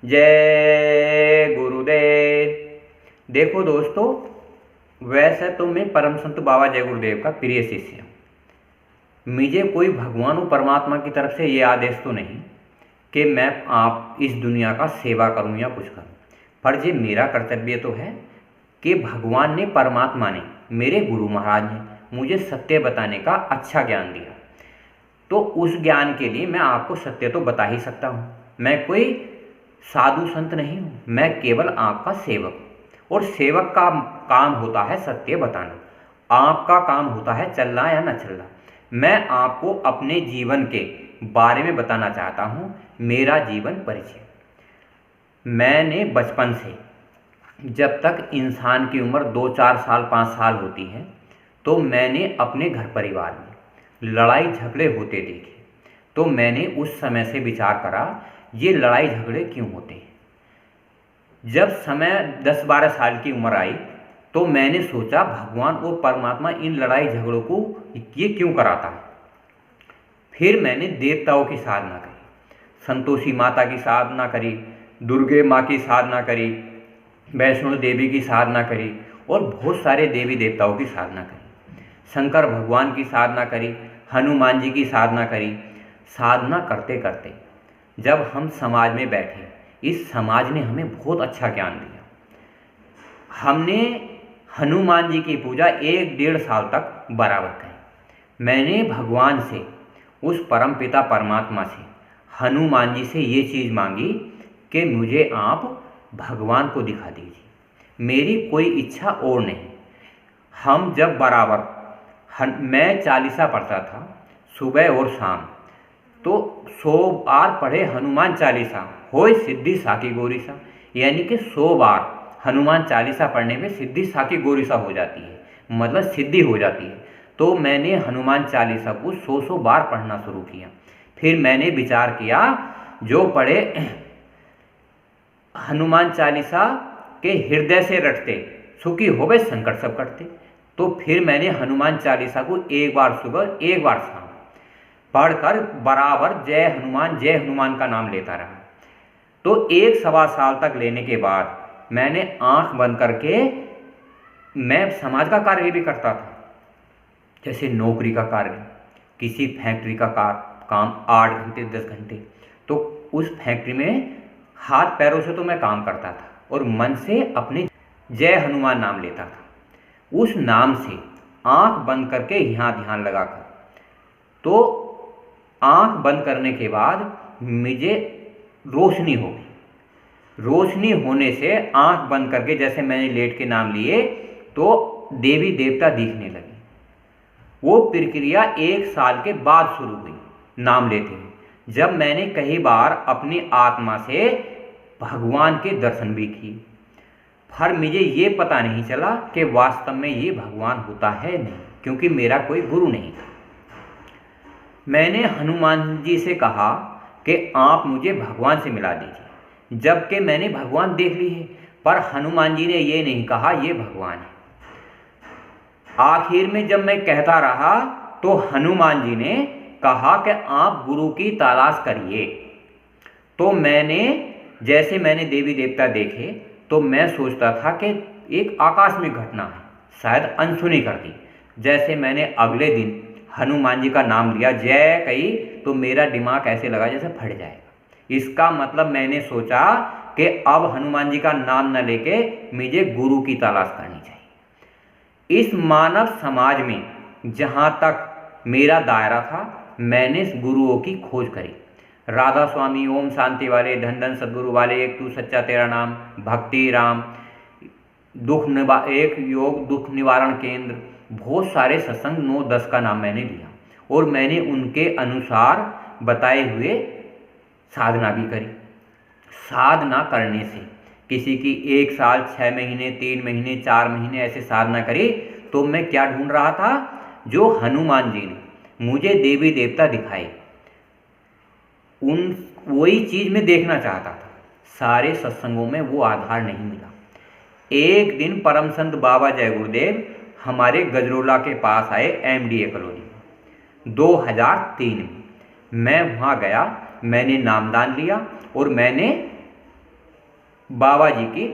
जय गुरुदेव। देखो दोस्तों, वैसे तो मैं परम संत बाबा जय गुरुदेव का प्रिय शिष्य हूँ। मुझे कोई भगवान और परमात्मा की तरफ से ये आदेश तो नहीं कि मैं आप इस दुनिया का सेवा करूँ या कुछ करूँ, पर ये मेरा कर्तव्य तो है कि भगवान ने, परमात्मा ने, मेरे गुरु महाराज ने मुझे सत्य बताने का अच्छा ज्ञान दिया। तो उस ज्ञान के लिए मैं आपको सत्य तो बता ही सकता हूँ। मैं कोई साधु संत नहीं हूँ, मैं केवल आपका सेवक हूँ। और सेवक का काम होता है सत्य बताना, आपका काम होता है चलना या न चलना। मैं आपको अपने जीवन के बारे में बताना चाहता हूँ, मेरा जीवन परिचय। मैंने बचपन से, जब तक इंसान की उम्र 2-4 साल 5 साल होती है, तो मैंने अपने घर परिवार में लड़ाई झगड़े होते देखे। तो मैंने उस समय से विचार करा, ये लड़ाई झगड़े क्यों होते हैं। जब समय 10-12 साल की उम्र आई, तो मैंने सोचा भगवान और परमात्मा इन लड़ाई झगड़ों को ये क्यों कराता है। फिर मैंने देवताओं की साधना करी, संतोषी माता की साधना करी, दुर्गे माँ की साधना करी, वैष्णो देवी की साधना करी और बहुत सारे देवी देवताओं की साधना करी। शंकर भगवान की साधना करी, हनुमान जी की साधना करी। साधना करते करते जब हम समाज में बैठे, इस समाज ने हमें बहुत अच्छा ज्ञान दिया। हमने हनुमान जी की पूजा 1-1.5 साल तक बराबर करी। मैंने भगवान से, उस परम पिता परमात्मा से, हनुमान जी से ये चीज़ मांगी कि मुझे आप भगवान को दिखा दीजिए, मेरी कोई इच्छा और नहीं। हम जब बराबर, मैं चालीसा पढ़ता था सुबह और शाम, तो 100 बार पढ़े हनुमान चालीसा होय सिद्धि साकी गौरीसा, यानी कि 100 बार हनुमान चालीसा पढ़ने में सिद्धि साकी गौरीसा हो जाती है, मतलब सिद्धि हो जाती है। तो मैंने हनुमान चालीसा को 100 बार पढ़ना शुरू किया। फिर मैंने विचार किया, जो पढ़े हनुमान चालीसा के हृदय से रटते, सुखी होवे संकट सब कटते। तो फिर मैंने हनुमान चालीसा को 1 बार सुबह 1 बार शाम पढ़कर बराबर जय हनुमान का नाम लेता रहा। तो 1-1.25 साल तक लेने के बाद मैंने आंख बंद करके, मैं समाज का कार्य भी करता था, जैसे नौकरी का कार्य, किसी फैक्ट्री का काम 8 घंटे 10 घंटे। तो उस फैक्ट्री में हाथ पैरों से तो मैं काम करता था और मन से अपने जय हनुमान नाम लेता था। उस नाम से आंख बंद करके यहाँ ध्यान लगाकर, तो आंख बंद करने के बाद मुझे रोशनी हो गई। रोशनी होने से आंख बंद करके जैसे मैंने लेट के नाम लिए, तो देवी देवता दिखने लगे। वो प्रक्रिया 1 साल के बाद शुरू हुई नाम लेते हुए, जब मैंने कई बार अपनी आत्मा से भगवान के दर्शन भी किए। पर मुझे ये पता नहीं चला कि वास्तव में ये भगवान होता है नहीं, क्योंकि मेरा कोई गुरु नहीं था। मैंने हनुमान जी से कहा कि आप मुझे भगवान से मिला दीजिए, जबकि मैंने भगवान देख ली है। पर हनुमान जी ने ये नहीं कहा ये भगवान है। आखिर में जब मैं कहता रहा, तो हनुमान जी ने कहा कि आप गुरु की तलाश करिए। तो जैसे मैंने देवी देवता देखे, तो मैं सोचता था कि एक आकस्मिक घटना है, शायद अनसुनी कर दी। जैसे मैंने अगले दिन हनुमान जी का नाम लिया, जय कही, तो मेरा दिमाग ऐसे लगा जैसे फट जाएगा। इसका मतलब मैंने सोचा कि अब हनुमान जी का नाम न लेके मुझे गुरु की तलाश करनी चाहिए। इस मानव समाज में जहाँ तक मेरा दायरा था, मैंने गुरुओं की खोज करी। राधा स्वामी, ओम शांति वाले, धन धन सद्गुरु वाले, एक तू सच्चा तेरा नाम, भक्ति राम, एक योग दुख निवारण केंद्र, बहुत सारे सत्संग 9-10 का नाम मैंने लिया और मैंने उनके अनुसार बताए हुए साधना भी करी। साधना करने से किसी की 1 साल 6 महीने 3 महीने 4 महीने ऐसे साधना करी, तो मैं क्या ढूंढ रहा था, जो हनुमान जी ने मुझे देवी देवता दिखाए, वही चीज़ मैं देखना चाहता था। सारे सत्संगों में वो आधार नहीं मिला। एक दिन परम संत बाबा जय गुरुदेव हमारे गजरोला के पास आए, MDA कॉलोनी में, 2003 में। मैं वहाँ गया, मैंने नामदान लिया और मैंने बाबा जी की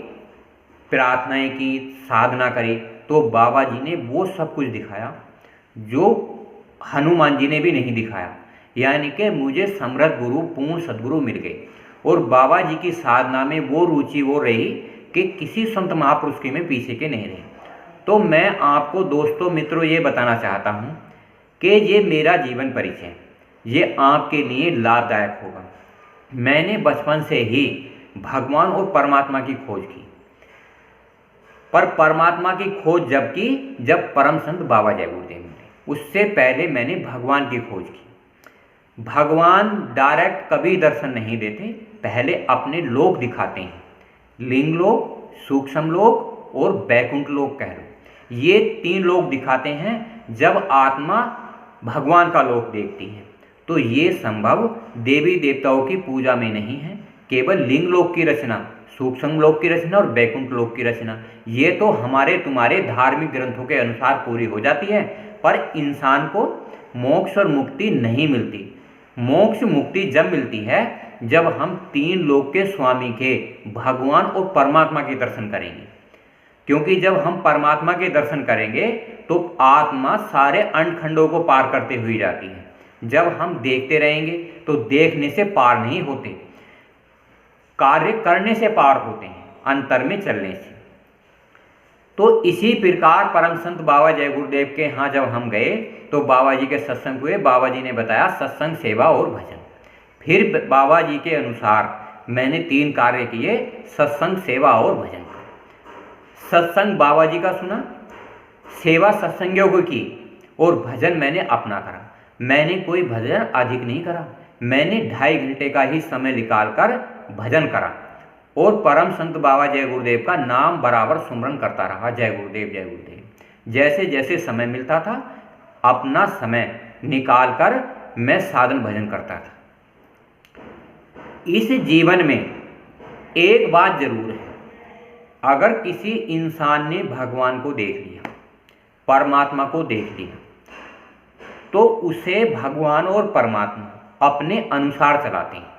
प्रार्थनाएं की, साधना करी, तो बाबा जी ने वो सब कुछ दिखाया जो हनुमान जी ने भी नहीं दिखाया। यानी कि मुझे समर्थ गुरु, पूर्ण सद्गुरु मिल गए, और बाबा जी की साधना में वो रुचि वो रही कि किसी संत महापुरुष के में पीछे के नहीं रहे। तो मैं आपको दोस्तों मित्रों ये बताना चाहता हूँ कि ये मेरा जीवन परिचय, ये आपके लिए लाभदायक होगा। मैंने बचपन से ही भगवान और परमात्मा की खोज की, पर परमात्मा की खोज जब की जब परम संत बाबा जय गुरुदेव मिले। उससे पहले मैंने भगवान की खोज की। भगवान डायरेक्ट कभी दर्शन नहीं देते, पहले अपने लोक दिखाते हैं, लिंग लोक, सूक्ष्म लोक और बैकुंठ लोक कह लो। ये 3 लोक दिखाते हैं जब आत्मा भगवान का लोक देखती है। तो ये संभव देवी देवताओं की पूजा में नहीं है, केवल लिंग लोक की रचना, सूक्ष्म लोक की रचना और बैकुंठ लोक की रचना, ये तो हमारे तुम्हारे धार्मिक ग्रंथों के अनुसार पूरी हो जाती है, पर इंसान को मोक्ष और मुक्ति नहीं मिलती। मोक्ष मुक्ति जब मिलती है जब हम 3 लोक के स्वामी के भगवान और परमात्मा के दर्शन करेंगे। क्योंकि जब हम परमात्मा के दर्शन करेंगे तो आत्मा सारे अंडखंडों को पार करते हुए जाती है। जब हम देखते रहेंगे तो देखने से पार नहीं होते, कार्य करने से पार होते हैं, अंतर में चलने से। तो इसी प्रकार परम संत बाबा जय गुरुदेव के यहाँ जब हम गए तो बाबा जी के सत्संग हुए। बाबा जी ने बताया सत्संग, सेवा और भजन। फिर बाबा जी के अनुसार मैंने 3 कार्य किए, सत्संग, सेवा और भजन। सत्संग बाबा जी का सुना, सेवा सत्संगियों को की, और भजन मैंने अपना करा। मैंने कोई भजन अधिक नहीं करा, मैंने 2.5 घंटे का ही समय निकालकर भजन करा, और परम संत बाबा जय गुरुदेव का नाम बराबर सुमरन करता रहा, जय गुरुदेव जय गुरुदेव। जैसे जैसे समय मिलता था अपना समय निकालकर मैं साधन भजन करता था। इस जीवन में एक बात जरूर है, अगर किसी इंसान ने भगवान को देख लिया, परमात्मा को देख लिया, तो उसे भगवान और परमात्मा अपने अनुसार चलाते हैं।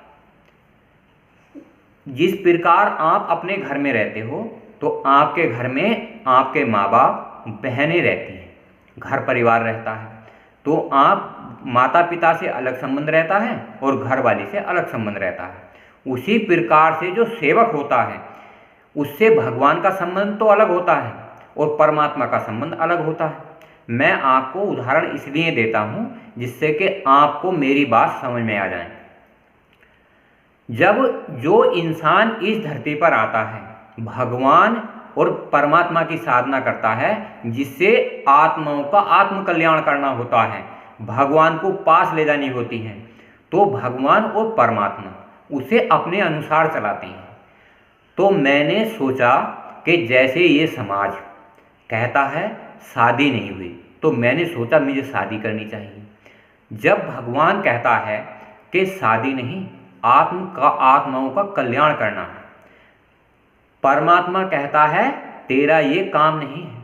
जिस प्रकार आप अपने घर में रहते हो तो आपके घर में आपके माँ बाप, बहनें रहती हैं, घर परिवार रहता है, तो आप माता पिता से अलग संबंध रहता है और घर वाली से अलग संबंध रहता है। उसी प्रकार से जो सेवक होता है उससे भगवान का संबंध तो अलग होता है और परमात्मा का संबंध अलग होता है। मैं आपको उदाहरण इसलिए देता हूँ जिससे कि आपको मेरी बात समझ में आ जाए। जब जो इंसान इस धरती पर आता है, भगवान और परमात्मा की साधना करता है, जिससे आत्माओं का आत्म कल्याण करना होता है, भगवान को पास ले जानी होती है, तो भगवान और परमात्मा उसे अपने अनुसार चलाते हैं। तो मैंने सोचा कि जैसे ये समाज कहता है शादी नहीं हुई, तो मैंने सोचा मुझे शादी करनी चाहिए। जब भगवान कहता है कि शादी नहीं, आत्माओं का कल्याण करना है, परमात्मा कहता है तेरा ये काम नहीं है,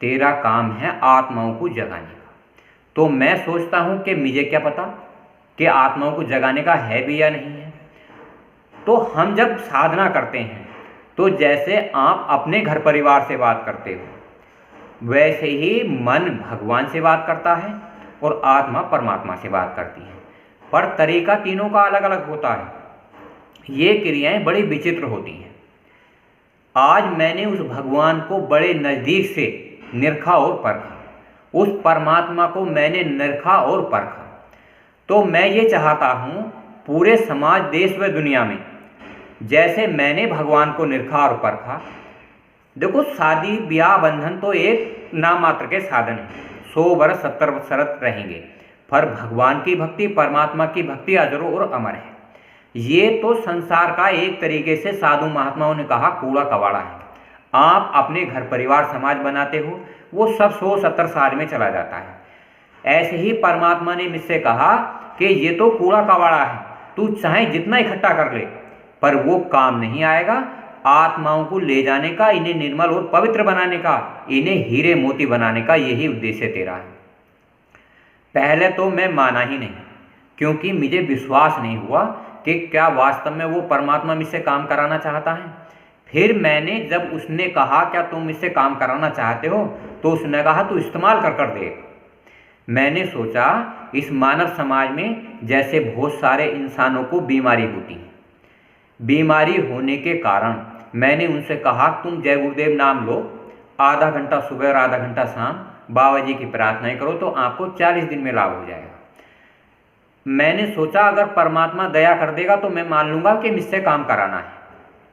तेरा काम है आत्माओं को जगाने का, तो मैं सोचता हूँ कि मुझे क्या पता कि आत्माओं को जगाने का है भी या नहीं है। तो हम जब साधना करते हैं तो जैसे आप अपने घर परिवार से बात करते हो, वैसे ही मन भगवान से बात करता है और आत्मा परमात्मा से बात करती है, पर तरीका तीनों का अलग अलग होता है। ये क्रियाएं बड़ी विचित्र होती हैं। आज मैंने उस भगवान को बड़े नज़दीक से निरखा और परखा, उस परमात्मा को मैंने निरखा और परखा। तो मैं ये चाहता हूँ पूरे समाज, देश व दुनिया में जैसे मैंने भगवान को निरखा और परखा। देखो, शादी ब्याह बंधन तो एक नाम मात्र के साधन है, 100 वर्ष 70 वर्ष रहेंगे, पर भगवान की भक्ति, परमात्मा की भक्ति अजरो और अमर है। ये तो संसार का एक तरीके से साधु महात्माओं ने कहा कूड़ा कबाड़ा है। आप अपने घर परिवार समाज बनाते हो, वो सब 100-70 साल में चला जाता है। ऐसे ही परमात्मा ने मुझसे कहा कि ये तो कूड़ा कबाड़ा है, तू चाहे जितना इकट्ठा कर ले, पर वो काम नहीं आएगा। आत्माओं को ले जाने का, इन्हें निर्मल और पवित्र बनाने का, इन्हें हीरे मोती बनाने का यही उद्देश्य तेरा है। पहले तो मैं माना ही नहीं, क्योंकि मुझे विश्वास नहीं हुआ कि क्या वास्तव में वो परमात्मा मुझसे काम कराना चाहता है, फिर मैंने जब उसने कहा क्या तुम इससे काम कराना चाहते हो, तो उसने कहा तू इस्तेमाल कर कर देख। मैंने सोचा इस मानव समाज में जैसे बहुत सारे इंसानों को बीमारी होती है, बीमारी होने के कारण मैंने उनसे कहा तुम जय गुरुदेव नाम लो, आधा घंटा सुबह और आधा घंटा शाम बाबा जी की प्रार्थनाएं करो तो आपको 40 दिन में लाभ हो जाएगा। मैंने सोचा अगर परमात्मा दया कर देगा तो मैं मान लूंगा कि मुझसे काम कराना है।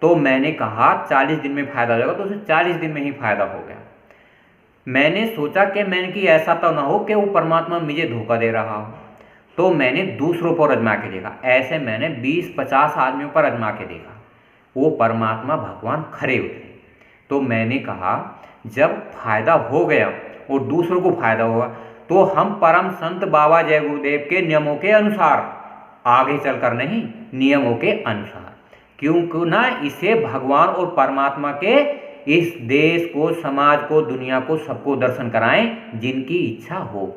तो मैंने कहा 40 दिन में फायदा हो जाएगा, तो उसे 40 दिन में ही फायदा हो गया। मैंने सोचा कि ऐसा तो ना हो कि वो परमात्मा मुझे धोखा दे रहा हो, तो मैंने दूसरों पर आजमा के देखा। ऐसे मैंने 20-50 आदमियों पर आजमा के देखा, वो परमात्मा भगवान खरे उतरे। तो मैंने कहा जब फायदा हो गया और दूसरों को फायदा होगा तो हम परम संत बाबा जय गुरुदेव के नियमों के अनुसार आगे चलकर नहीं, नियमों के अनुसार, क्योंकि ना इसे भगवान और परमात्मा के इस देश को, समाज को, दुनिया को, सबको दर्शन कराएं जिनकी इच्छा हो।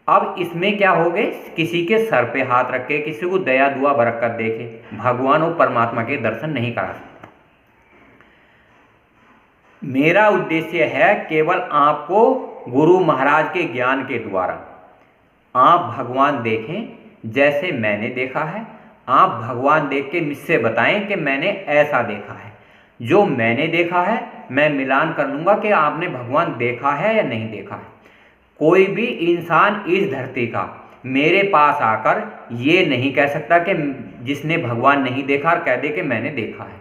अब इसमें क्या हो गए, किसी के सर पे हाथ रख के, किसी को दया दुआ बरक कर देखे, भगवान और परमात्मा के दर्शन नहीं करा सकते। मेरा उद्देश्य है केवल आपको गुरु महाराज के ज्ञान के द्वारा आप भगवान देखें जैसे मैंने देखा है। आप भगवान देख के मुझसे बताएं कि मैंने ऐसा देखा है। जो मैंने देखा है मैं मिलान कर लूँगा कि आपने भगवान देखा है या नहीं देखा है। कोई भी इंसान इस धरती का मेरे पास आकर ये नहीं कह सकता कि जिसने भगवान नहीं देखा कह दे कि मैंने देखा है,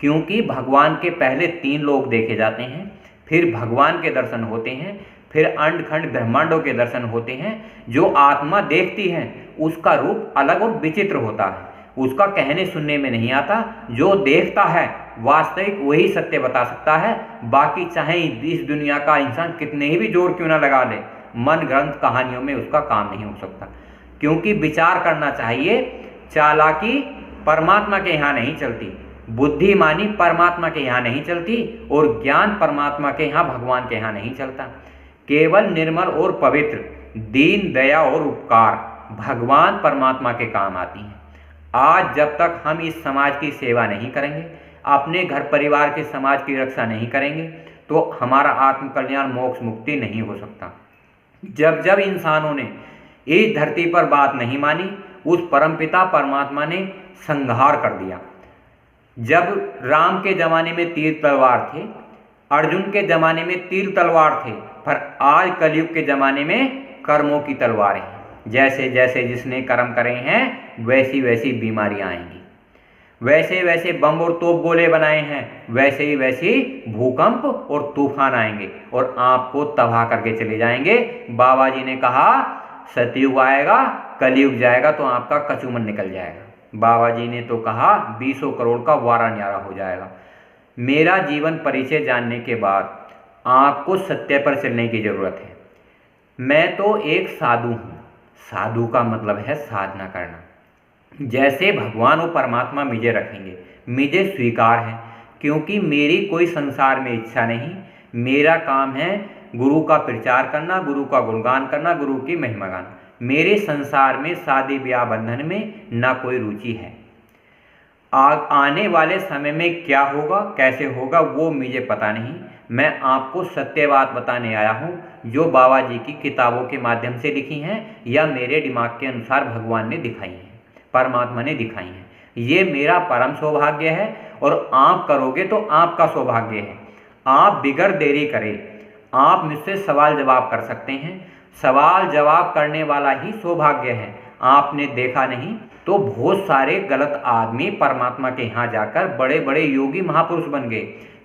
क्योंकि भगवान के पहले 3 लोग देखे जाते हैं, फिर भगवान के दर्शन होते हैं, फिर अंड खंड ब्रह्मांडों के दर्शन होते हैं। जो आत्मा देखती है उसका रूप अलग और विचित्र होता है, उसका कहने सुनने में नहीं आता। जो देखता है वास्तविक वही सत्य बता सकता है, बाकी चाहे इस दुनिया का इंसान कितने ही भी जोर क्यों ना लगा ले, मन ग्रंथ कहानियों में उसका काम नहीं हो सकता। क्योंकि विचार करना चाहिए, चालाकी परमात्मा के यहाँ नहीं चलती, बुद्धिमानी परमात्मा के यहाँ नहीं चलती, और ज्ञान परमात्मा के यहाँ, भगवान के यहाँ नहीं चलता। केवल निर्मल और पवित्र दीन दया और उपकार भगवान परमात्मा के काम आती हैं। आज जब तक हम इस समाज की सेवा नहीं करेंगे, अपने घर परिवार के समाज की रक्षा नहीं करेंगे, तो हमारा आत्मकल्याण मोक्ष मुक्ति नहीं हो सकता। जब जब इंसानों ने इस धरती पर बात नहीं मानी, उस परमपिता परमात्मा ने संहार कर दिया। जब राम के ज़माने में तीर तलवार थे, अर्जुन के ज़माने में तीर तलवार थे, पर आज कलयुग के ज़माने में कर्मों की तलवारें हैं। जैसे जैसे जिसने कर्म करे हैं वैसी वैसी बीमारियां आएंगी, वैसे वैसे बम और तोप गोले बनाए हैं वैसे ही वैसी भूकंप और तूफान आएंगे और आपको तबाह करके चले जाएंगे। बाबा जी ने कहा सतयुग आएगा, कलयुग जाएगा तो आपका कचूमन निकल जाएगा। बाबा जी ने तो कहा 20 करोड़ का वारा न्यारा हो जाएगा। मेरा जीवन परिचय जानने के बाद आपको सत्य पर चलने की जरूरत है। मैं तो एक साधु हूँ। साधु का मतलब है साधना करना। जैसे भगवान और परमात्मा मुझे रखेंगे, मुझे स्वीकार है, क्योंकि मेरी कोई संसार में इच्छा नहीं। मेरा काम है गुरु का प्रचार करना, गुरु का गुणगान करना, गुरु की महिमा गाना। मेरे संसार में शादी ब्याह बंधन में ना कोई रुचि है। आने वाले समय में क्या होगा, कैसे होगा, वो मुझे पता नहीं। मैं आपको सत्य बात बताने आया हूँ, जो बाबा जी की किताबों के माध्यम से लिखी हैं या मेरे दिमाग के अनुसार भगवान ने दिखाई हैं, परमात्मा ने दिखाई हैं। ये मेरा परम सौभाग्य है और आप करोगे तो आपका सौभाग्य है। आप बिगर देरी करें, आप मुझसे सवाल जवाब कर सकते हैं। सवाल जवाब करने वाला ही सौभाग्य है। आपने देखा नहीं तो बहुत सारे गलत आदमी परमात्मा के यहाँ जाकर बड़े बड़े योगी महापुरुष बन गए,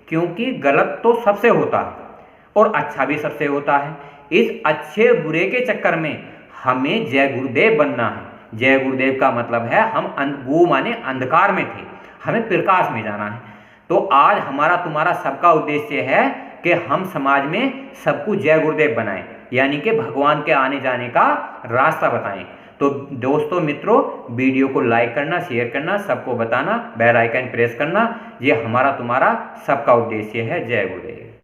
क्योंकि गलत तो सबसे होता है और अच्छा भी सबसे होता है। इस अच्छे बुरे के चक्कर में हमें जय गुरुदेव बनना है। जय गुरुदेव का मतलब है हम वो माने अंधकार में थे, हमें प्रकाश में जाना है। तो आज हमारा तुम्हारा सबका उद्देश्य है कि हम समाज में सबको जय गुरुदेव बनाएं, यानी कि भगवान के आने जाने का रास्ता बताएं। तो दोस्तों मित्रों, वीडियो को लाइक करना, शेयर करना, सबको बताना, बेल आइकन प्रेस करना, ये हमारा तुम्हारा सबका उद्देश्य है। जय गुरुदेव।